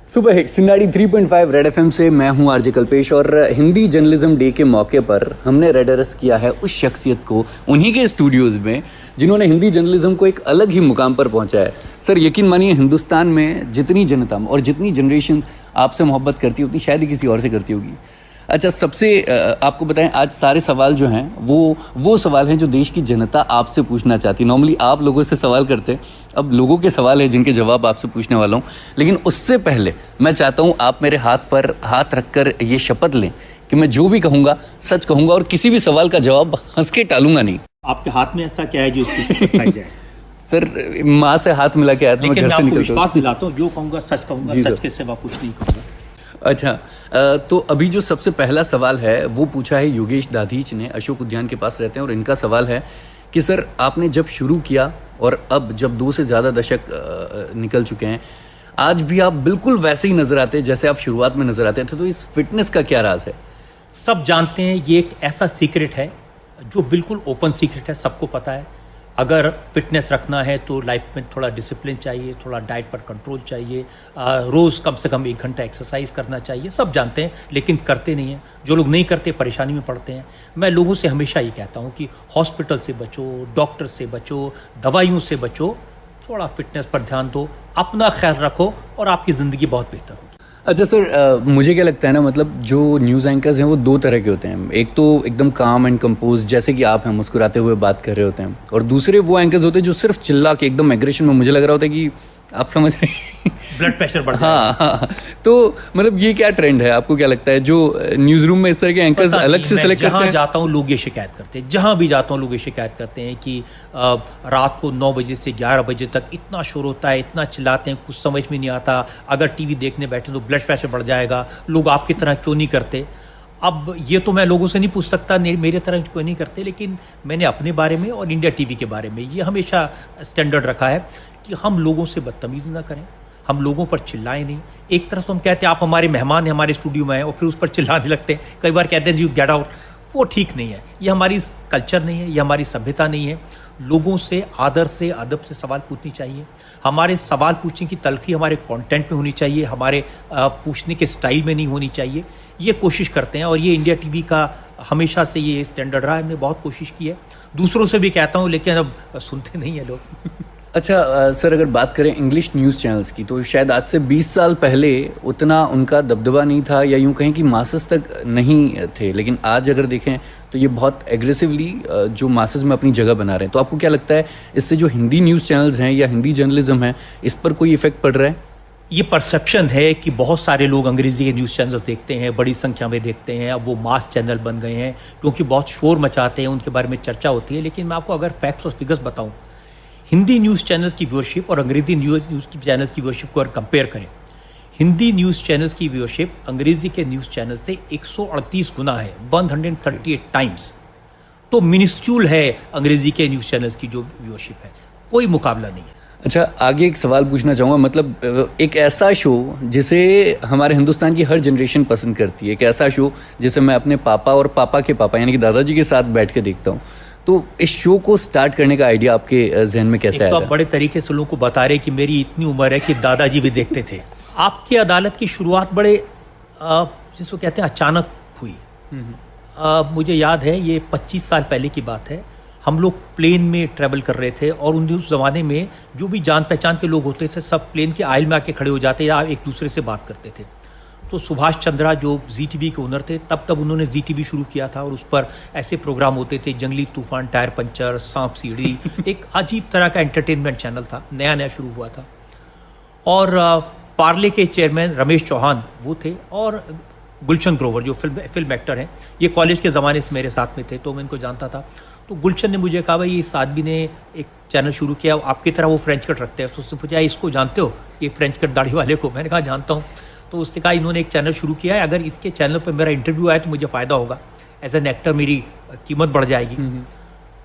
सुबह hit सिंगाड़ी 3.5 red FM से मैं हूं आरजे कल्पेश और हिंदी जर्नलिज्म डे के मौके पर हमने रेड अरेस्ट किया है उस शख्सियत को उन्हीं के स्टूडियोज में जिन्होंने हिंदी जर्नलिज्म को एक अलग ही मुकाम पर पहुंचाया है। सर यकीन मानिए, हिंदुस्तान में जितनी जनता और जितनी जनरेशन आपसे मोहब्बत करती होती शायद ही किसी और से करती होगी। अच्छा, सबसे आपको बताएं, आज सारे सवाल जो हैं वो सवाल हैं जो देश की जनता आपसे पूछना चाहती है। नॉर्मली आप लोगों से सवाल करते हैं, अब लोगों के सवाल है जिनके जवाब आपसे पूछने वाला हूं। लेकिन उससे पहले मैं चाहता हूं आप मेरे हाथ पर हाथ रखकर ये शपथ लें कि मैं जो भी कहूँगा सच कहूँगा और किसी भी सवाल का जवाब हंस के टालूंगा नहीं। आपके हाथ में ऐसा क्या है जो उसकी शपथ खाई जाए? सर, माँ से हाथ मिला के आया था, मैं घर से निकलता हूं। विश्वास दिलाता हूँ, जो कहूँगा सच कहूँगा, सच के सिवा कुछ नहीं कहूँगा। अच्छा, तो अभी जो सबसे पहला सवाल है वो पूछा है योगेश दाधीच ने, अशोक उद्यान के पास रहते हैं, और इनका सवाल है कि सर आपने जब शुरू किया और अब जब 2 से ज़्यादा दशक निकल चुके हैं, आज भी आप बिल्कुल वैसे ही नज़र आते हैं जैसे आप शुरुआत में नज़र आते थे, तो इस फिटनेस का क्या राज है? सब जानते हैं ये एक ऐसा सीक्रेट है जो बिल्कुल ओपन सीक्रेट है, सबको पता है। अगर फिटनेस रखना है तो लाइफ में थोड़ा डिसिप्लिन चाहिए, थोड़ा डाइट पर कंट्रोल चाहिए, रोज़ कम से कम 1 घंटा एक्सरसाइज करना चाहिए। सब जानते हैं लेकिन करते नहीं हैं। जो लोग नहीं करते परेशानी में पड़ते हैं। मैं लोगों से हमेशा ये कहता हूँ कि हॉस्पिटल से बचो, डॉक्टर से बचो, दवाइयों से बचो, थोड़ा फिटनेस पर ध्यान दो, अपना ख्याल रखो और आपकी ज़िंदगी बहुत बेहतर होगी। अच्छा सर, मुझे क्या लगता है ना, मतलब जो न्यूज़ एंकर्स हैं वो 2 तरह के होते हैं। एक तो एकदम काम एंड कंपोज, जैसे कि आप हैं, मुस्कुराते हुए बात कर रहे होते हैं, और दूसरे वो एंकर्स होते हैं जो सिर्फ चिल्ला के एकदम एग्रेशन में, मुझे लग रहा होता है कि आप समझ रहे हैं, ब्लड प्रेशर बढ़ जाएगा। हाँ। तो मतलब ये क्या ट्रेंड है, आपको क्या लगता है जो न्यूज़ रूम में इस तरह के एंकर्स अलग से सेलेक्ट करते हैं? जहाँ जाता हूँ लोग ये शिकायत करते हैं, जहाँ भी जाता हूँ लोग ये शिकायत करते हैं कि रात को 9 बजे से 11 बजे तक इतना शोर होता है, इतना चिल्लाते हैं, कुछ समझ में नहीं आता। अगर टीवी देखने बैठे तो ब्लड प्रेशर बढ़ जाएगा। लोग आपकी तरह क्यों नहीं करते? अब ये तो मैं लोगों से नहीं पूछ सकता, मेरे तरह कोई नहीं करते, लेकिन मैंने अपने बारे में और इंडिया टीवी के बारे में ये हमेशा स्टैंडर्ड रखा है कि हम लोगों से बदतमीज़ी ना करें, हम लोगों पर चिल्लाएं नहीं। एक तरफ तो हम कहते हैं आप हमारे मेहमान हैं, हमारे स्टूडियो में आए, और फिर उस पर चिल्लाने लगते हैं। कई बार कहते हैं यू गेट आउट। वो ठीक नहीं है, ये हमारी कल्चर नहीं है, ये हमारी सभ्यता नहीं है। लोगों से आदर से, अदब से सवाल पूछनी चाहिए। हमारे सवाल पूछने की तलखी हमारे कंटेंट में होनी चाहिए, हमारे पूछने के स्टाइल में नहीं होनी चाहिए। ये कोशिश करते हैं और ये इंडिया टीवी का हमेशा से ये स्टैंडर्ड रहा है। हमने बहुत कोशिश की है, दूसरों से भी कहता हूँ, लेकिन अब सुनते नहीं है लोग। अच्छा सर, अगर बात करें इंग्लिश न्यूज़ चैनल्स की, तो शायद आज से 20 साल पहले उतना उनका दबदबा नहीं था, या यूँ कहें कि मासेस तक नहीं थे। लेकिन आज अगर देखें तो ये बहुत एग्रेसिवली जो मासेस में अपनी जगह बना रहे हैं। तो आपको क्या लगता है, इससे जो हिंदी न्यूज़ चैनल्स हैं या हिंदी जर्नलिज्म है, इस पर कोई इफेक्ट पड़ रहा है? ये परसेप्शन है कि बहुत सारे लोग अंग्रेजी के न्यूज़ चैनल्स देखते हैं, बड़ी संख्या में देखते हैं। अब वो मास चैनल बन गए हैं क्योंकि बहुत शोर मचाते हैं, उनके बारे में चर्चा होती है। लेकिन मैं आपको अगर फैक्ट्स और फिगर्स बताऊं, हिंदी न्यूज़ चैनल्स की व्यूअरशिप और अंग्रेजी न्यूज़ की चैनल्स की व्यूअरशिप को अगर कंपेयर करें, हिंदी न्यूज़ चैनल्स की व्यूअरशिप अंग्रेजी के न्यूज़ चैनल से 138 गुना है, 138 टाइम्स। तो मिनिस्क्यूल है अंग्रेजी के न्यूज़ चैनल्स की जो व्यूअरशिप है, कोई मुकाबला नहीं है। अच्छा, आगे एक सवाल पूछना चाहूँगा, मतलब एक ऐसा शो जिसे हमारे हिंदुस्तान की हर जनरेशन पसंद करती है, एक ऐसा शो जिसे मैं अपने पापा और पापा के पापा यानी कि दादाजी के साथ बैठ के देखता हूँ, तो इस शो को स्टार्ट करने का आइडिया आपके जहन में कैसे आया? तो आप बड़े तरीके से लोगों को बता रहे कि मेरी इतनी उम्र है कि दादाजी भी देखते थे। आपकी अदालत की शुरुआत बड़े जिसको कहते हैं अचानक हुई। मुझे याद है, ये 25 साल पहले की बात है। हम लोग प्लेन में ट्रैवल कर रहे थे और उस ज़माने में जो भी जान पहचान के लोग होते थे सब प्लेन के आयल में आके खड़े हो जाते या एक दूसरे से बात करते थे। तो सुभाष चंद्रा जो ZTV के ओनर थे, तब उन्होंने ZTV शुरू किया था और उस पर ऐसे प्रोग्राम होते थे, जंगली तूफान, टायर पंचर, सांप सीढ़ी, एक अजीब तरह का एंटरटेनमेंट चैनल था, नया नया शुरू हुआ था। और पार्ले के चेयरमैन रमेश चौहान वो थे, और गुलशन ग्रोवर जो फिल्म एक्टर हैं, ये कॉलेज के ज़माने से मेरे साथ में थे, तो मैं इनको जानता था। तो गुलशन ने मुझे कहा, भाई इस आदमी ने एक चैनल शुरू किया, आपकी तरह वो फ्रेंच कट रखते हैं। तो उसने पूछा, इसको जानते हो, ये फ्रेंच कट दाढ़ी वाले को? मैंने कहा जानता हूँ। तो उसने कहा इन्होंने एक चैनल शुरू किया है, अगर इसके चैनल पर मेरा इंटरव्यू आए तो मुझे फ़ायदा होगा, एज एन एक्टर मेरी कीमत बढ़ जाएगी।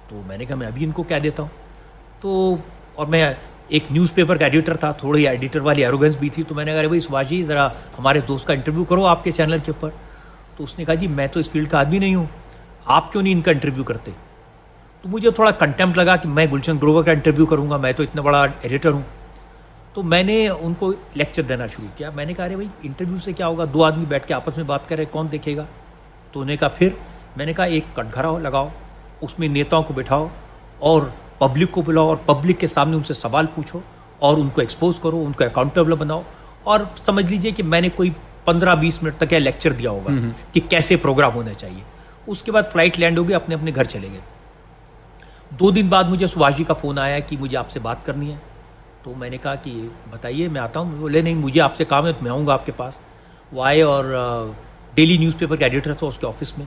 तो मैंने कहा मैं अभी इनको कह देता हूँ। तो और मैं एक न्यूज़पेपर का एडिटर था, थोड़ी एडिटर वाली एरोगेंस भी थी। तो मैंने कहा भाई सुभाष जी, ज़रा हमारे दोस्त का इंटरव्यू करो आपके चैनल के ऊपर। तो उसने कहा जी मैं तो इस फील्ड का आदमी नहीं हूँ, आप क्यों नहीं इनका इंटरव्यू करते? तो मुझे थोड़ा कंटेम्प्ट लगा कि मैं गुलशन ग्रोवर का इंटरव्यू करूँगा, मैं तो इतना बड़ा एडिटर हूँ। तो मैंने उनको लेक्चर देना शुरू किया। मैंने कहा अरे भाई इंटरव्यू से क्या होगा, 2 आदमी बैठ के आपस में बात कर रहे, कौन देखेगा। तो उन्होंने कहा फिर मैंने कहा एक कटघरा लगाओ, उसमें नेताओं को बिठाओ और पब्लिक को बुलाओ और पब्लिक के सामने उनसे सवाल पूछो और उनको एक्सपोज करो, उनको अकाउंटेबल बनाओ। और समझ लीजिए कि मैंने कोई 15-20 मिनट तक या लेक्चर दिया होगा कि कैसे प्रोग्राम होना चाहिए। उसके बाद फ्लाइट लैंड हो गई, अपने अपने घर चले गए। 2 दिन बाद मुझे सुभाष जी का फ़ोन आया कि मुझे आपसे बात करनी है। तो मैंने कहा कि बताइए, मैं आता हूँ। बोले नहीं, मुझे आपसे काम है तो मैं आऊँगा आपके पास। वो आए और डेली न्यूज़पेपर का एडिटर था उसके ऑफिस में,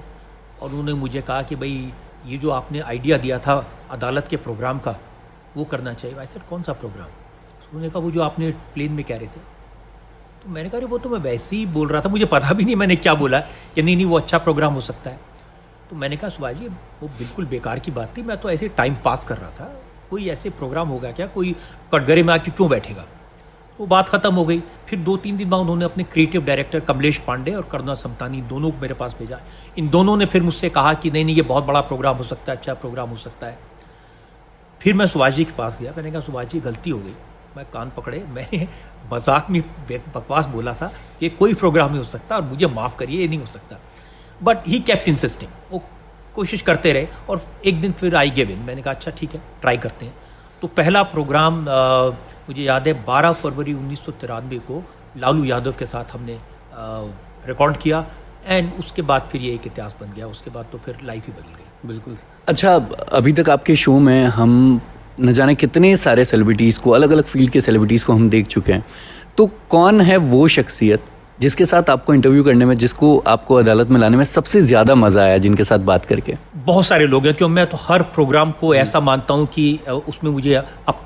और उन्होंने मुझे कहा कि भाई ये जो आपने आइडिया दिया था अदालत के प्रोग्राम का, वो करना चाहिए। भाई सर कौन सा प्रोग्राम? तो उन्होंने कहा वो जो आपने प्लेन में कह रहे थे। तो मैंने कहा वो तो मैं वैसे ही बोल रहा था, मुझे पता भी नहीं मैंने क्या बोला कि नहीं वो अच्छा प्रोग्राम हो सकता है। तो मैंने कहा सुभाष जी वो बिल्कुल बेकार की बात थी, मैं तो ऐसे टाइम पास कर रहा था, कोई ऐसे प्रोग्राम होगा क्या, कोई कटघरे में आके क्यों बैठेगा। वो बात ख़त्म हो गई। फिर 2-3 दिन बाद उन्होंने अपने क्रिएटिव डायरेक्टर कमलेश पांडे और करुणा समतानी दोनों को मेरे पास भेजा। इन दोनों ने फिर मुझसे कहा कि नहीं ये बहुत बड़ा प्रोग्राम हो सकता है, अच्छा प्रोग्राम हो सकता है। फिर मैं सुभाष जी के पास गया, मैंने कहा सुभाष जी गलती हो गई, मैं कान पकड़े, मैंने मजाक में बकवास बोला था, ये कोई प्रोग्राम नहीं हो सकता और मुझे माफ़ करिए, ये नहीं हो सकता। बट ही केप्ट इंसिस्टिंग, वो कोशिश करते रहे। और एक दिन फिर आई गिव इन, मैंने कहा अच्छा ठीक है ट्राई करते हैं। तो पहला प्रोग्राम मुझे याद है 12 फरवरी 1993 को लालू यादव के साथ हमने रिकॉर्ड किया, एंड उसके बाद फिर ये एक इतिहास बन गया। उसके बाद तो फिर लाइफ ही बदल गई। बिल्कुल। अच्छा, अभी तक आपके शो में हम न जाने कितने सारे सेलिब्रिटीज़ को, अलग अलग फील्ड के सेलिब्रिटीज़ को हम देख चुके हैं, तो कौन है वो शख्सियत जिसके साथ आपको इंटरव्यू करने में, जिसको आपको अदालत में लाने में सबसे ज़्यादा मज़ा आया, जिनके साथ बात करके? बहुत सारे लोग हैं, क्योंकि मैं तो हर प्रोग्राम को ऐसा मानता हूँ कि उसमें मुझे, अब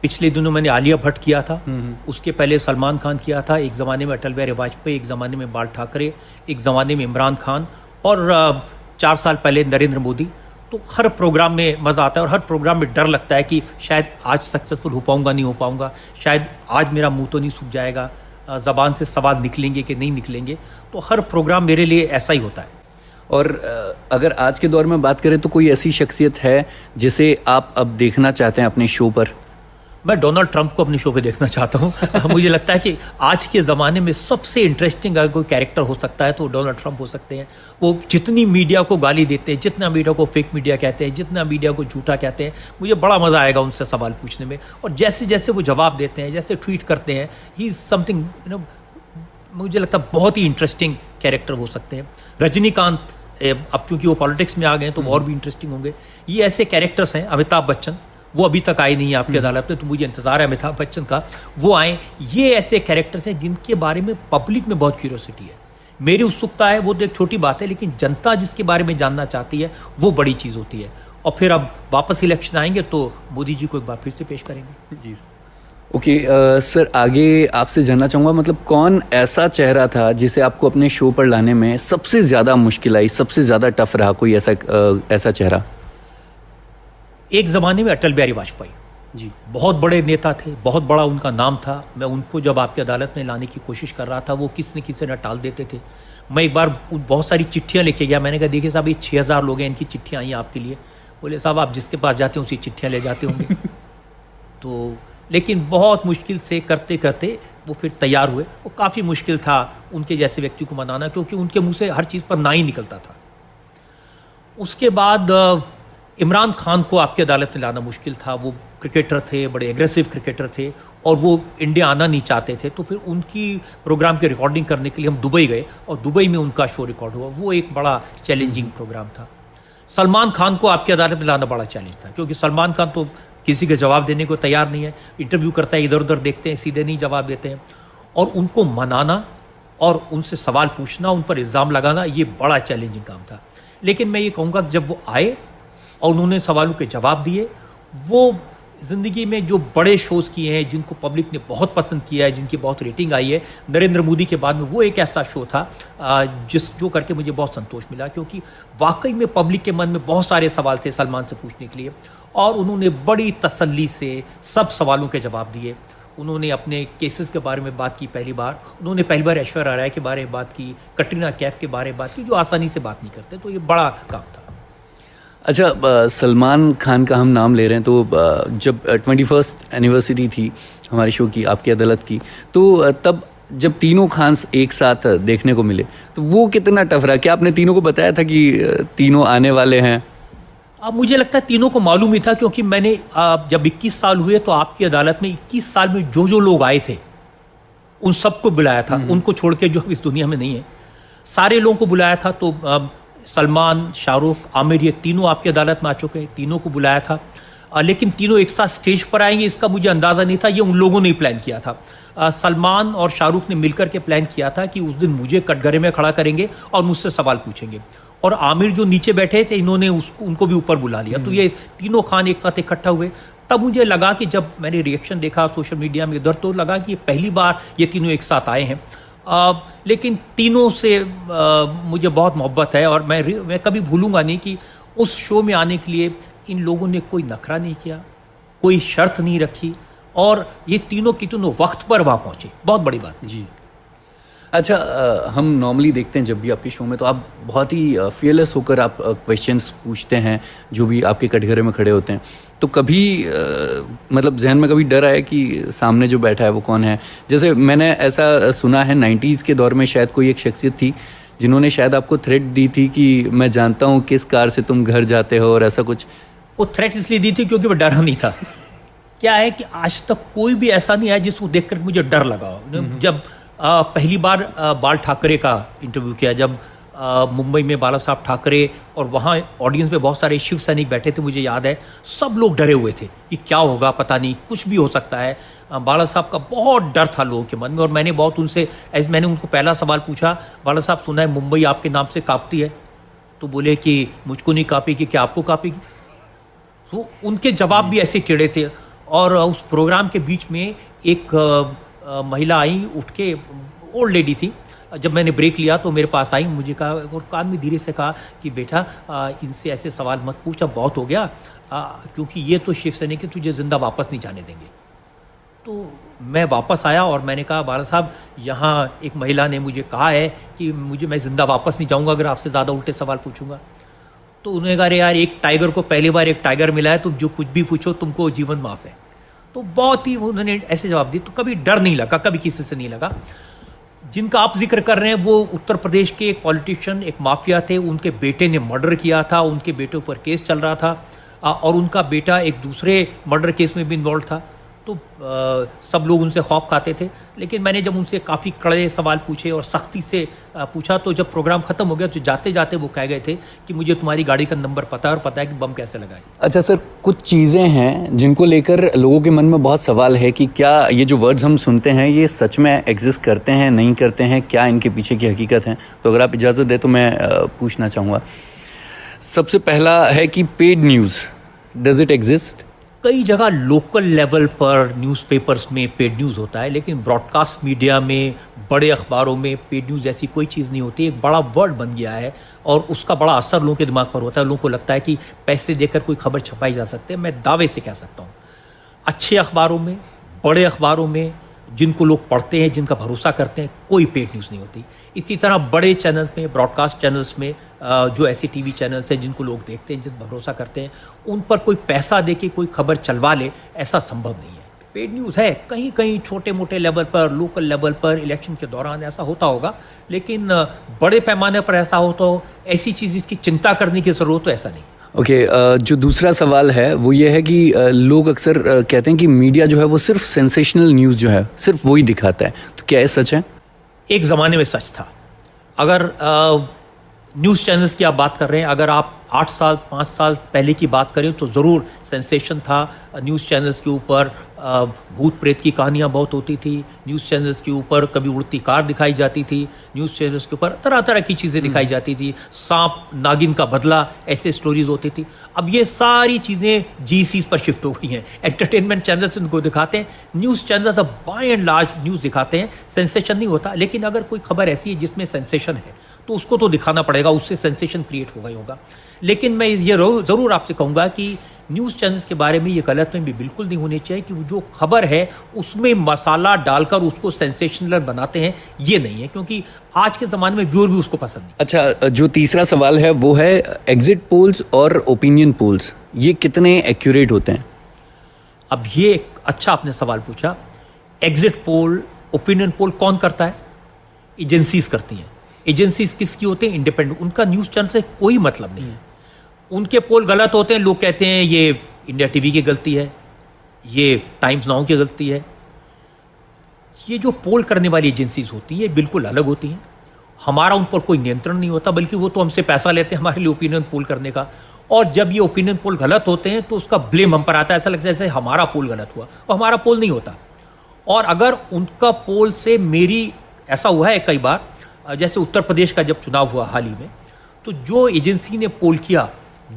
पिछले दिनों मैंने आलिया भट्ट किया था, उसके पहले सलमान खान किया था, एक ज़माने में अटल बिहारी वाजपेयी, एक ज़माने में बाल ठाकरे, एक ज़माने में इमरान खान, और 4 साल पहले नरेंद्र मोदी। तो हर प्रोग्राम में मज़ा आता है और हर प्रोग्राम में डर लगता है कि शायद आज सक्सेसफुल हो पाऊंगा नहीं हो पाऊंगा, शायद आज मेरा मुंह तो नहीं सूख जाएगा, ज़बान से सवाल निकलेंगे कि नहीं निकलेंगे। तो हर प्रोग्राम मेरे लिए ऐसा ही होता है। और अगर आज के दौर में बात करें तो कोई ऐसी शख्सियत है जिसे आप अब देखना चाहते हैं अपने शो पर? मैं डोनाल्ड ट्रंप को अपने शो पे देखना चाहता हूँ। मुझे लगता है कि आज के ज़माने में सबसे इंटरेस्टिंग अगर कोई कैरेक्टर हो सकता है तो डोनाल्ड ट्रंप हो सकते हैं। वो जितनी मीडिया को गाली देते हैं, जितना मीडिया को फेक मीडिया कहते हैं, जितना मीडिया को झूठा कहते हैं, मुझे बड़ा मज़ा आएगा उनसे सवाल पूछने में। और जैसे जैसे वो जवाब देते हैं, जैसे ट्वीट करते हैं, ही इज़ समथिंग मुझे लगता है बहुत ही इंटरेस्टिंग कैरेक्टर हो सकते हैं। रजनीकांत, अब चूंकि वो पॉलिटिक्स में आ गए हैं तो और भी इंटरेस्टिंग होंगे। ये ऐसे कैरेक्टर्स हैं। अमिताभ बच्चन, वो अभी तक आए नहीं है आपकी अदालत में, तो मुझे इंतजार है अमिताभ बच्चन का, वो आए। ये ऐसे कैरेक्टर्स हैं जिनके बारे में पब्लिक में बहुत क्यूरियोसिटी है। मेरी उत्सुकता है, वो तो एक छोटी बात है, लेकिन जनता जिसके बारे में जानना चाहती है वो बड़ी चीज़ होती है। और फिर अब वापस इलेक्शन आएंगे तो मोदी जी को एक बार फिर से पेश करेंगे। जी ओके सर, आगे आपसे जानना चाहूँगा, मतलब कौन ऐसा चेहरा था जिसे आपको अपने शो पर लाने में सबसे ज़्यादा मुश्किल आई, सबसे ज़्यादा टफ रहा, कोई ऐसा चेहरा? एक ज़माने में अटल बिहारी वाजपेयी जी बहुत बड़े नेता थे, बहुत बड़ा उनका नाम था। मैं उनको जब आपकी अदालत में लाने की कोशिश कर रहा था, वो किसी न टाल देते थे। मैं एक बार बहुत सारी चिट्ठियाँ लेके गया। मैंने कहा देखिए साहब, ये 6000 लोग हैं, इनकी चिट्ठियाँ आई हैं आपके लिए। बोले साहब आप जिसके पास जाते हैं उसी चिट्ठियाँ ले जाते होंगे। तो लेकिन बहुत मुश्किल से करते करते वो फिर तैयार हुए। वो काफ़ी मुश्किल था उनके जैसे व्यक्ति को मनाना, क्योंकि उनके मुंह से हर चीज़ पर ना ही निकलता था। उसके बाद इमरान खान को आपकी अदालत में लाना मुश्किल था। वो क्रिकेटर थे, बड़े एग्रेसिव क्रिकेटर थे, और वो इंडिया आना नहीं चाहते थे। तो फिर उनकी प्रोग्राम की रिकॉर्डिंग करने के लिए हम दुबई गए, और दुबई में उनका शो रिकॉर्ड हुआ। वो एक बड़ा चैलेंजिंग प्रोग्राम था। सलमान खान को आपकी अदालत में लाना बड़ा चैलेंज था, क्योंकि सलमान खान तो किसी के जवाब देने को तैयार नहीं है। इंटरव्यू करता है, इधर उधर देखते हैं, सीधे नहीं जवाब देते हैं। और उनको मनाना और उनसे सवाल पूछना, उन पर इल्ज़ाम लगाना, ये बड़ा चैलेंजिंग काम था। लेकिन मैं ये कहूँगा कि जब वो आए और उन्होंने सवालों के जवाब दिए, वो ज़िंदगी में जो बड़े शोज़ किए हैं, जिनको पब्लिक ने बहुत पसंद किया है, जिनकी बहुत रेटिंग आई है, नरेंद्र मोदी के बाद में वो एक ऐसा शो था जो करके मुझे बहुत संतोष मिला, क्योंकि वाकई में पब्लिक के मन में बहुत सारे सवाल थे सलमान से पूछने के लिए, और उन्होंने बड़ी तसल्ली से सब सवालों के जवाब दिए। उन्होंने अपने केसेस के बारे में बात की पहली बार। उन्होंने पहली बार ऐश्वर्या राय के बारे में बात की, कटरीना कैफ के बारे में बात की, जो आसानी से बात नहीं करते। तो ये बड़ा काम था। अच्छा, सलमान खान का हम नाम ले रहे हैं तो जब 21st एनिवर्सरी थी हमारे शो की, आपकी अदालत की, तो तब जब तीनों खान्स एक साथ देखने को मिले तो वो कितना टफ रहा? क्या आपने तीनों को बताया था कि तीनों आने वाले हैं? अब मुझे लगता है तीनों को मालूम ही था, क्योंकि मैंने जब 21 साल हुए तो आपकी अदालत में 21 साल में जो जो लोग आए थे उन सबको बुलाया था, उनको छोड़ के जो इस दुनिया में नहीं है सारे लोगों को बुलाया था। तो सलमान, शाहरुख, आमिर, ये तीनों आपकी अदालत में आ चुके हैं, तीनों को बुलाया था। लेकिन तीनों एक साथ स्टेज पर आएंगे इसका मुझे अंदाज़ा नहीं था, ये उन लोगों ने ही प्लान किया था। सलमान और शाहरुख ने मिलकर के प्लान किया था कि उस दिन मुझे कटघरे में खड़ा करेंगे और मुझसे सवाल पूछेंगे, और आमिर जो नीचे बैठे थे इन्होंने उनको भी ऊपर बुला लिया। तो ये तीनों खान एक साथ इकट्ठा हुए। तब मुझे लगा कि जब मैंने रिएक्शन देखा सोशल मीडिया में इधर, तो लगा कि पहली बार ये तीनों एक साथ आए हैं। लेकिन तीनों से मुझे बहुत मोहब्बत है, और मैं कभी भूलूंगा नहीं कि उस शो में आने के लिए इन लोगों ने कोई नखरा नहीं किया, कोई शर्त नहीं रखी, और ये तीनों की तीनों वक्त पर वहाँ पहुँचे। बहुत बड़ी बात जी। अच्छा, हम नॉर्मली देखते हैं जब भी आपके शो में तो आप बहुत ही फियरलेस होकर आप क्वेश्चंस पूछते हैं जो भी आपके कटघरे में खड़े होते हैं। तो कभी मतलब जहन में कभी डर आया कि सामने जो बैठा है वो कौन है? जैसे मैंने ऐसा सुना है 90s के दौर में शायद कोई एक शख्सियत थी जिन्होंने शायद आपको थ्रेट दी थी कि मैं जानता हूँ किस कार से तुम घर जाते हो, और ऐसा कुछ। वो थ्रेट इसलिए दी थी क्योंकि वो डरा नहीं था। क्या है कि आज तक कोई भी ऐसा नहीं आया जिसको देखकर मुझे डर लगा हो। जब पहली बार बाल ठाकरे का इंटरव्यू किया, जब मुंबई में बाला साहब ठाकरे, और वहाँ ऑडियंस में बहुत सारे शिव सैनिक बैठे थे, मुझे याद है सब लोग डरे हुए थे कि क्या होगा, पता नहीं कुछ भी हो सकता है। बाला साहब का बहुत डर था लोगों के मन में, और मैंने बहुत उनसे मैंने उनको पहला सवाल पूछा, बाला साहब सुना है मुंबई आपके नाम से कांपती है? तो बोले कि मुझको नहीं कांपेगी, क्या आपको कांपेगी? तो उनके जवाब भी ऐसे टेढ़े थे। और उस प्रोग्राम के बीच में एक महिला आई उठ के, ओल्ड लेडी थी, जब मैंने ब्रेक लिया तो मेरे पास आई, मुझे कहा और कान में धीरे से कहा कि बेटा इनसे ऐसे सवाल मत पूछ, अब बहुत हो गया, क्योंकि ये तो शिवसैनिक के तुझे जिंदा वापस नहीं जाने देंगे। तो मैं वापस आया और मैंने कहा बाला साहब यहाँ एक महिला ने मुझे कहा है कि मैं जिंदा वापस नहीं जाऊँगा अगर आपसे ज़्यादा उल्टे सवाल पूछूंगा। तो उन्होंने कहा अरे यार, एक टाइगर को पहली बार एक टाइगर मिला है, तुम जो कुछ भी पूछो तुमको जीवन माफ है। तो बहुत ही उन्होंने ऐसे जवाब दिए। तो कभी डर नहीं लगा, कभी किसी से नहीं लगा। जिनका आप जिक्र कर रहे हैं वो उत्तर प्रदेश के एक पॉलिटिशियन, एक माफिया थे, उनके बेटे ने मर्डर किया था, उनके बेटे पर केस चल रहा था, और उनका बेटा एक दूसरे मर्डर केस में भी इन्वॉल्व था। तो सब लोग उनसे खौफ खाते थे। लेकिन मैंने जब उनसे काफ़ी कड़े सवाल पूछे और सख्ती से पूछा, तो जब प्रोग्राम ख़त्म हो गया तो जाते जाते वो कह गए थे कि मुझे तुम्हारी गाड़ी का नंबर पता है और पता है कि बम कैसे लगाए। अच्छा सर, कुछ चीज़ें हैं जिनको लेकर लोगों के मन में बहुत सवाल है कि क्या ये जो वर्ड्स हम सुनते हैं ये सच में एग्जिस्ट करते हैं, नहीं करते हैं, क्या इनके पीछे की हकीकत है? तो अगर आप इजाज़त दें तो मैं पूछना चाहूँगा। सबसे पहला है कि paid news, does it exist? कई जगह लोकल लेवल पर न्यूज़पेपर्स में पेड न्यूज़ होता है, लेकिन ब्रॉडकास्ट मीडिया में, बड़े अखबारों में पेड न्यूज़ ऐसी कोई चीज़ नहीं होती। एक बड़ा वर्ड बन गया है और उसका बड़ा असर लोगों के दिमाग पर होता है। लोगों को लगता है कि पैसे देकर कोई खबर छपाई जा सकती है। मैं दावे से कह सकता हूँ अच्छे अखबारों में, बड़े अखबारों में, जिनको लोग पढ़ते हैं, जिनका भरोसा करते हैं, कोई पेड न्यूज़ नहीं होती। इसी तरह बड़े चैनल्स में, ब्रॉडकास्ट चैनल्स में, जो ऐसे टीवी चैनल्स हैं जिनको लोग देखते हैं, जिन पर भरोसा करते हैं, उन पर कोई पैसा दे के कोई खबर चलवा ले, ऐसा संभव नहीं है। पेड न्यूज़ है कहीं कहीं छोटे मोटे लेवल पर, लोकल लेवल पर, इलेक्शन के दौरान ऐसा होता होगा, लेकिन बड़े पैमाने पर ऐसा हो तो ऐसी चीज़ इसकी चिंता करने की ज़रूरत तो ऐसा नहीं। ओके, जो दूसरा सवाल है वो ये है कि लोग अक्सर कहते हैं कि मीडिया जो है वो सिर्फ सेंसेशनल न्यूज़ जो है सिर्फ वही दिखाता है, तो क्या ये सच है? एक ज़माने में सच था। अगर न्यूज़ चैनल्स की आप बात कर रहे हैं, अगर आप 8 साल 5 साल पहले की बात करें तो ज़रूर सेंसेशन था। न्यूज़ चैनल्स के ऊपर भूत प्रेत की कहानियाँ बहुत होती थी, न्यूज़ चैनल्स के ऊपर कभी उड़ती कार दिखाई जाती थी, न्यूज़ चैनल्स के ऊपर तरह तरह की चीज़ें दिखाई जाती थी, सांप नागिन का बदला, ऐसे स्टोरीज होती थी। अब ये सारी चीज़ें GCs पर शिफ्ट हो गई हैं। एंटरटेनमेंट चैनल्स इनको दिखाते हैं, न्यूज़ चैनल्स अब बाय एंड लार्ज न्यूज़ दिखाते हैं, सेंसेशन नहीं होता। लेकिन अगर कोई खबर ऐसी है जिसमें सेंसेशन है तो उसको तो दिखाना पड़ेगा, उससे सेंसेशन क्रिएट होगा ही होगा। लेकिन मैं ये ज़रूर आपसे कहूँगा कि न्यूज़ चैनल्स के बारे में ये गलतफहमी बिल्कुल नहीं होनी चाहिए कि वो जो खबर है उसमें मसाला डालकर उसको सेंसेशनल बनाते हैं, ये नहीं है, क्योंकि आज के ज़माने में व्यूअर भी उसको पसंद नहीं। अच्छा, जो तीसरा सवाल है वो है एग्जिट पोल्स और ओपिनियन पोल्स, ये कितने एक्यूरेट होते हैं? अब ये एक अच्छा आपने सवाल पूछा। एग्जिट पोल, ओपिनियन पोल कौन करता है? एजेंसीज करती हैं। एजेंसीज किसकी होते हैं? इंडिपेंडेंट। उनका न्यूज़ चैनल से कोई मतलब नहीं है। उनके पोल गलत होते हैं, लोग कहते हैं ये इंडिया टीवी की गलती है, ये टाइम्स नाउ की गलती है। ये जो पोल करने वाली एजेंसीज होती हैं बिल्कुल अलग होती हैं। हमारा उन पर कोई नियंत्रण नहीं होता, बल्कि वो तो हमसे पैसा लेते हैं हमारे लिए ओपिनियन पोल करने का। और जब ये ओपिनियन पोल गलत होते हैं तो उसका ब्लेम हम पर आता है, ऐसा लगता है जैसे हमारा पोल गलत हुआ, और हमारा पोल नहीं होता। और अगर उनका पोल से मेरी, ऐसा हुआ है कई बार, जैसे उत्तर प्रदेश का जब चुनाव हुआ हाल ही में, तो जो एजेंसी ने पोल किया,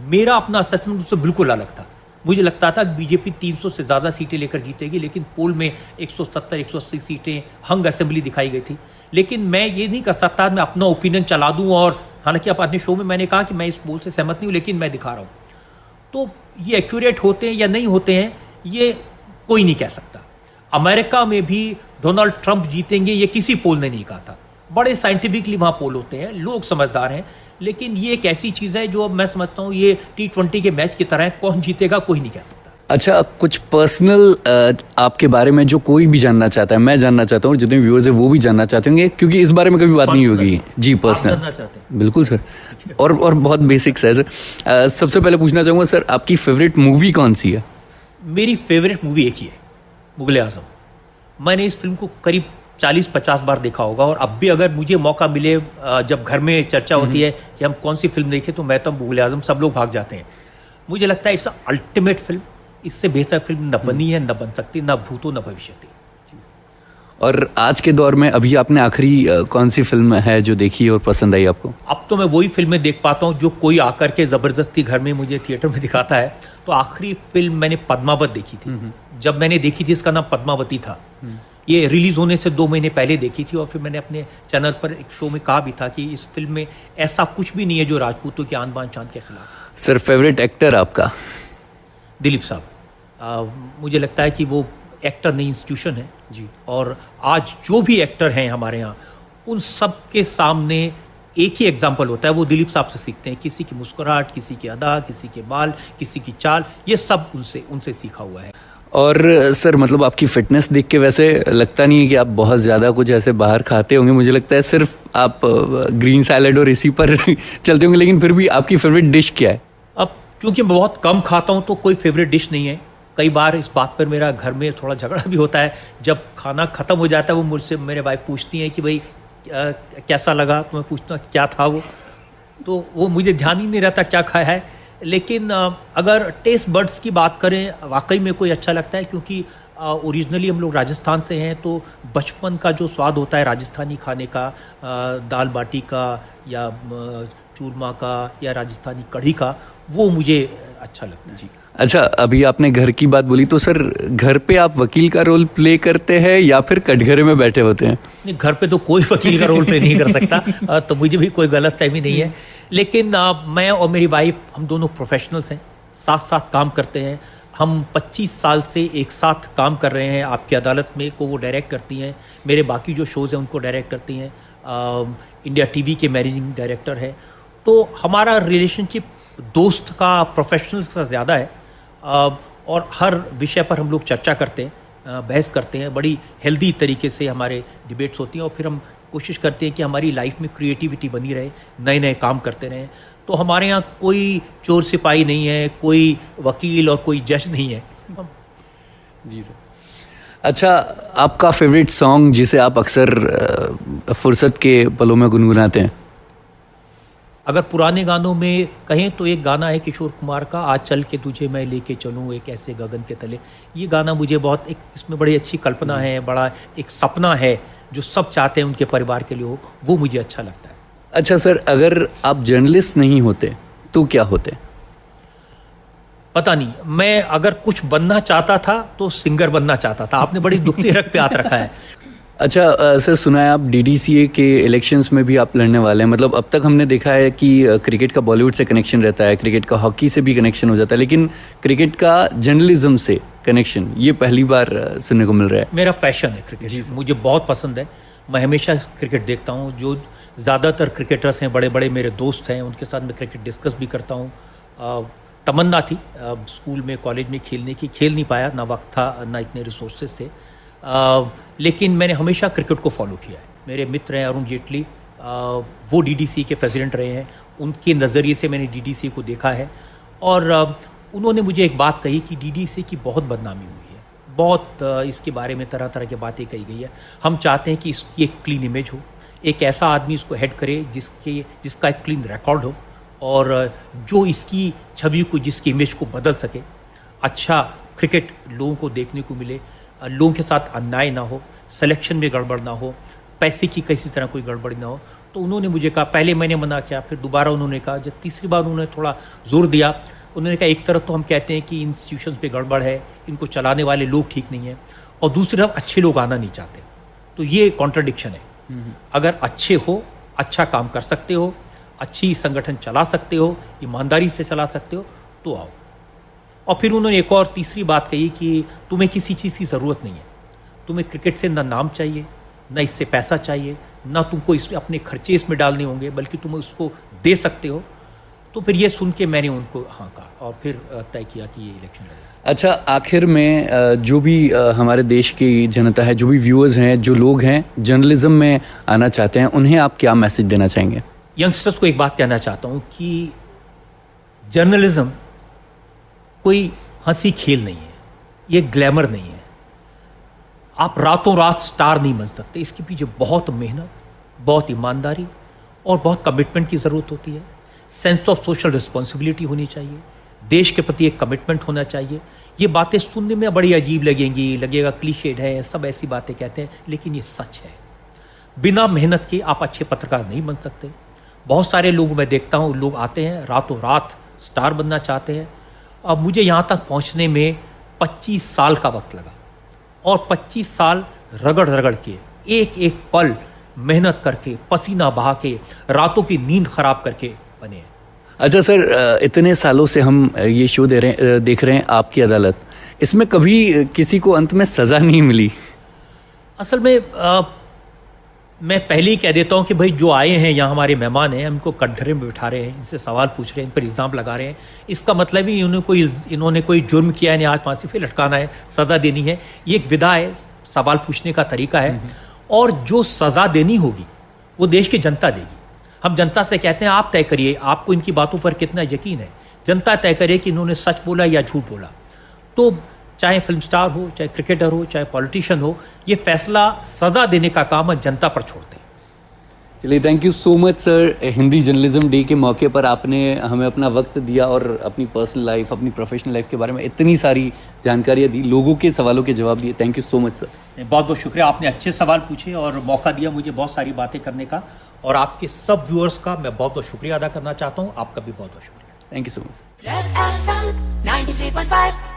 मेरा अपना असेसमेंट उससे बिल्कुल अलग था। मुझे लगता था कि बीजेपी 300 से ज़्यादा सीटें लेकर जीतेगी, लेकिन पोल में 170-180 सीटें हंग असेंबली दिखाई गई थी। लेकिन मैं ये नहीं कर सकता मैं अपना ओपिनियन चला दूं, और हालांकि अपने शो में मैंने कहा कि मैं इस पोल से सहमत नहीं हूँ, लेकिन मैं दिखा रहा हूँ। तो ये एक्यूरेट होते हैं या नहीं होते हैं, ये कोई नहीं कह सकता। अमेरिका में भी डोनाल्ड ट्रंप जीतेंगे ये किसी पोल ने नहीं कहा था। बड़े साइंटिफिकली वहाँ पोल होते हैं, लोग समझदार हैं, लेकिन ये एक ऐसी चीज़ है जो मैं समझता हूँ ये T20 के मैच की तरह है, कौन जीतेगा कोई नहीं कह सकता। अच्छा, कुछ पर्सनल आपके बारे में जो कोई भी जानना चाहता है, मैं जानना चाहता हूँ, जितने व्यूअर्स हैं वो भी जानना चाहते होंगे, क्योंकि इस बारे में कभी बात नहीं होगी। जी, पर्सनल जानना चाहते हैं? बिल्कुल सर। और बहुत बेसिक्स है सर। सबसे पहले पूछना चाहूँगा सर, आपकी फेवरेट मूवी कौन सी है? मेरी फेवरेट मूवी एक ही है, मुगले आजम। मैंने इस फिल्म को करीब 40-50 बार देखा होगा, और अब भी अगर मुझे मौका मिले, जब घर में चर्चा होती है कि हम कौन सी फिल्म देखें, तो मैं तो मुगले आजम, सब लोग भाग जाते हैं। मुझे लगता है इट्स अल्टीमेट फिल्म। इससे बेहतर फिल्म न बनी है, न बन सकती, न भूतो न भविष्यति। और आज के दौर में अभी आपने आखिरी कौन सी फिल्म है जो देखी और पसंद आई आपको? अब तो मैं वही फिल्में देख पाता हूँ जो कोई आकर के ज़बरदस्ती घर में मुझे थिएटर में दिखाता है। तो आखिरी फिल्म मैंने पद्मावत देखी थी। जब मैंने देखी थी, इसका नाम पद्मावती था। ये रिलीज होने से 2 महीने पहले देखी थी, और फिर मैंने अपने चैनल पर एक शो में कहा भी था कि इस फिल्म में ऐसा कुछ भी नहीं है जो राजपूतों के आन बान शान के खिलाफ। सर, फेवरेट एक्टर आपका? दिलीप साहब। मुझे लगता है कि वो एक्टर नहीं, इंस्टीट्यूशन है जी। और आज जो भी एक्टर हैं हमारे यहाँ, उन सब के सामने एक ही एग्जाम्पल होता है, वो दिलीप साहब से सीखते हैं। किसी की मुस्कुराहट, किसी की अदा, किसी के बाल, किसी की चाल, ये सब उनसे सीखा हुआ है। और सर, मतलब आपकी फिटनेस देख के वैसे लगता नहीं है कि आप बहुत ज़्यादा कुछ ऐसे बाहर खाते होंगे। मुझे लगता है सिर्फ आप ग्रीन सैलेड और इसी पर चलते होंगे, लेकिन फिर भी आपकी फेवरेट डिश क्या है? अब क्योंकि मैं बहुत कम खाता हूँ तो कोई फेवरेट डिश नहीं है। कई बार इस बात पर मेरा घर में थोड़ा झगड़ा भी होता है। जब खाना ख़त्म हो जाता है, वो मुझसे, मेरे वाइफ पूछती हैं कि भाई कैसा लगा, तो मैं पूछता हूँ क्या था वो, तो वो मुझे ध्यान ही नहीं रहता क्या खाया है। लेकिन अगर टेस्ट बड्स की बात करें, वाकई में कोई अच्छा लगता है, क्योंकि ओरिजिनली हम लोग राजस्थान से हैं, तो बचपन का जो स्वाद होता है राजस्थानी खाने का, दाल बाटी का या चूरमा का या राजस्थानी कढ़ी का, वो मुझे अच्छा लगता है जी। अच्छा, अभी आपने घर की बात बोली, तो सर घर पे आप वकील का रोल प्ले करते हैं या फिर कटघरे में बैठे होते हैं? नहीं, घर पे तो कोई वकील का रोल प्ले नहीं कर सकता, तो मुझे भी कोई गलत फहमी नहीं है। लेकिन मैं और मेरी वाइफ, हम दोनों प्रोफेशनल्स हैं, साथ साथ काम करते हैं। हम 25 साल से एक साथ काम कर रहे हैं। आपकी अदालत में को वो डायरेक्ट करती हैं, मेरे बाकी जो शोज़ हैं उनको डायरेक्ट करती हैं। इंडिया टीवी के मैनेजिंग डायरेक्टर है। तो हमारा रिलेशनशिप दोस्त का, प्रोफेशनल्स का ज़्यादा है, और हर विषय पर हम लोग चर्चा करते हैं, बहस करते हैं। बड़ी हेल्दी तरीके से हमारे डिबेट्स होती हैं, और फिर हम कोशिश करते हैं कि हमारी लाइफ में क्रिएटिविटी बनी रहे, नए नए काम करते रहें। तो हमारे यहाँ कोई चोर सिपाही नहीं है, कोई वकील और कोई जज नहीं है। जी सर। अच्छा, आपका फेवरेट सॉन्ग जिसे आप अक्सर फुर्सत के पलों में गुनगुनाते हैं? अगर पुराने गानों में कहें तो एक गाना है किशोर कुमार का, आज चल के तुझे मैं लेके चलूँ एक ऐसे गगन के तले। ये गाना मुझे बहुत, एक इसमें बड़ी अच्छी कल्पना है, बड़ा एक सपना है जो सब चाहते हैं उनके परिवार के लिए हो, वो मुझे अच्छा लगता है। अच्छा सर, अगर आप जर्नलिस्ट नहीं होते तो क्या होते? पता नहीं, मैं अगर कुछ बनना चाहता था तो सिंगर बनना चाहता था। आपने बड़ी दुखती रख पे हाथ रखा है। अच्छा सर, सुना है आप डीडीसीए के इलेक्शंस में भी आप लड़ने वाले हैं। मतलब अब तक हमने देखा है कि क्रिकेट का बॉलीवुड से कनेक्शन रहता है, क्रिकेट का हॉकी से भी कनेक्शन हो जाता है, लेकिन क्रिकेट का जर्नलिज्म से कनेक्शन ये पहली बार सुनने को मिल रहा है। मेरा पैशन है क्रिकेट, मुझे बहुत पसंद है। मैं हमेशा क्रिकेट देखता हूँ। जो ज़्यादातर क्रिकेटर्स हैं, बड़े बड़े मेरे दोस्त हैं, उनके साथ मैं क्रिकेट डिस्कस भी करता हूँ। तमन्ना थी स्कूल में, कॉलेज में खेलने की, खेल नहीं पाया, ना वक्त था ना इतने रिसोर्सेज थे। लेकिन मैंने हमेशा क्रिकेट को फॉलो किया है। मेरे मित्र हैं अरुण जेटली, वो डीडीसी के प्रेसिडेंट रहे हैं, उनके नज़रिए से मैंने डीडीसी को देखा है। और उन्होंने मुझे एक बात कही कि डीडीसी की बहुत बदनामी हुई है, बहुत इसके बारे में तरह तरह की बातें कही गई है। हम चाहते हैं कि इसकी एक क्लीन इमेज हो, एक ऐसा आदमी इसको हेड करे जिसका एक क्लीन रिकॉर्ड हो और जो इसकी छवि को, जिसकी इमेज को बदल सके। अच्छा क्रिकेट लोगों को देखने को मिले, लोगों के साथ अन्याय ना हो, सिलेक्शन में गड़बड़ ना हो, पैसे की किसी तरह कोई गड़बड़ ना हो। तो उन्होंने मुझे कहा, पहले मैंने मना किया, फिर दोबारा उन्होंने कहा, जब तीसरी बार उन्होंने थोड़ा जोर दिया, उन्होंने कहा एक तरफ तो हम कहते हैं कि इंस्टीट्यूशंस पे गड़बड़ है, इनको चलाने वाले लोग ठीक नहीं हैं, और दूसरी तरफ अच्छे लोग आना नहीं चाहते। तो ये कॉन्ट्रडिक्शन है। अगर अच्छे हो, अच्छा काम कर सकते हो, अच्छी संगठन चला सकते हो, ईमानदारी से चला सकते हो, तो आओ। और फिर उन्होंने एक और तीसरी बात कही कि तुम्हें किसी चीज़ की ज़रूरत नहीं है, तुम्हें क्रिकेट से ना नाम चाहिए, ना इससे पैसा चाहिए, ना तुमको इसमें अपने खर्चे इसमें डालने होंगे, बल्कि तुम उसको दे सकते हो। तो फिर ये सुन के मैंने उनको हाँ कहा और फिर तय किया कि ये इलेक्शन लड़ेगा। अच्छा, आखिर में जो भी हमारे देश की जनता है, जो भी व्यूअर्स हैं, जो लोग हैं जर्नलिज्म में आना चाहते हैं, उन्हें आप क्या मैसेज देना चाहेंगे? यंगस्टर्स को एक बात कहना चाहता हूँ कि जर्नलिज्म कोई हंसी खेल नहीं है, ये ग्लैमर नहीं है। आप रातों रात स्टार नहीं बन सकते, इसके पीछे बहुत मेहनत, बहुत ईमानदारी और बहुत कमिटमेंट की ज़रूरत होती है। सेंस ऑफ सोशल रिस्पॉन्सिबिलिटी होनी चाहिए, देश के प्रति एक कमिटमेंट होना चाहिए। ये बातें सुनने में बड़ी अजीब लगेंगी, लगेगा क्लीशेड है, सब ऐसी बातें कहते हैं, लेकिन ये सच है। बिना मेहनत के आप अच्छे पत्रकार नहीं बन सकते। बहुत सारे लोग मैं देखता हूँ, लोग आते हैं रातों रात स्टार बनना चाहते हैं। अब मुझे यहाँ तक पहुँचने में 25 साल का वक्त लगा, और 25 साल रगड़ रगड़ के, एक एक पल मेहनत करके, पसीना बहा के, रातों की नींद खराब करके बने हैं। अच्छा सर, इतने सालों से हम ये शो देख रहे हैं आपकी अदालत, इसमें कभी किसी को अंत में सज़ा नहीं मिली? असल में मैं पहले ही कह देता हूँ कि भाई जो आए हैं यहाँ, हमारे मेहमान हैं, हमको कटघरे में बिठा रहे हैं, इनसे सवाल पूछ रहे हैं, इन पर इल्ज़ाम लगा रहे हैं, इसका मतलब ही इन्होंने कोई जुर्म किया है, आज फांसी पे लटकाना है, सज़ा देनी है। ये एक विधा है, सवाल पूछने का तरीका है। और जो सज़ा देनी होगी वो देश की जनता देगी। हम जनता से कहते हैं आप तय करिए, आपको इनकी बातों पर कितना यकीन है। जनता तय करे कि इन्होंने सच बोला या झूठ बोला। तो चाहे फिल्म स्टार हो, चाहे क्रिकेटर हो, चाहे पॉलिटिशियन हो, ये फैसला सज़ा देने का काम जनता पर छोड़ते हैं। चलिए, thank you so much sir. Hindi journalism day के मौके पर आपने हमें अपना वक्त दिया और अपनी पर्सनल लाइफ, अपनी प्रोफेशनल लाइफ के बारे में इतनी सारी जानकारियाँ दी, लोगों के सवालों के जवाब दिए। Thank you so much sir. बहुत बहुत शुक्रिया, आपने अच्छे सवाल पूछे और मौका दिया मुझे बहुत सारी बातें करने का। और आपके सब व्यूअर्स का मैं बहुत बहुत शुक्रिया अदा करना चाहता हूँ। आपका भी बहुत बहुत शुक्रिया। Thank you so much. Red FM 93.5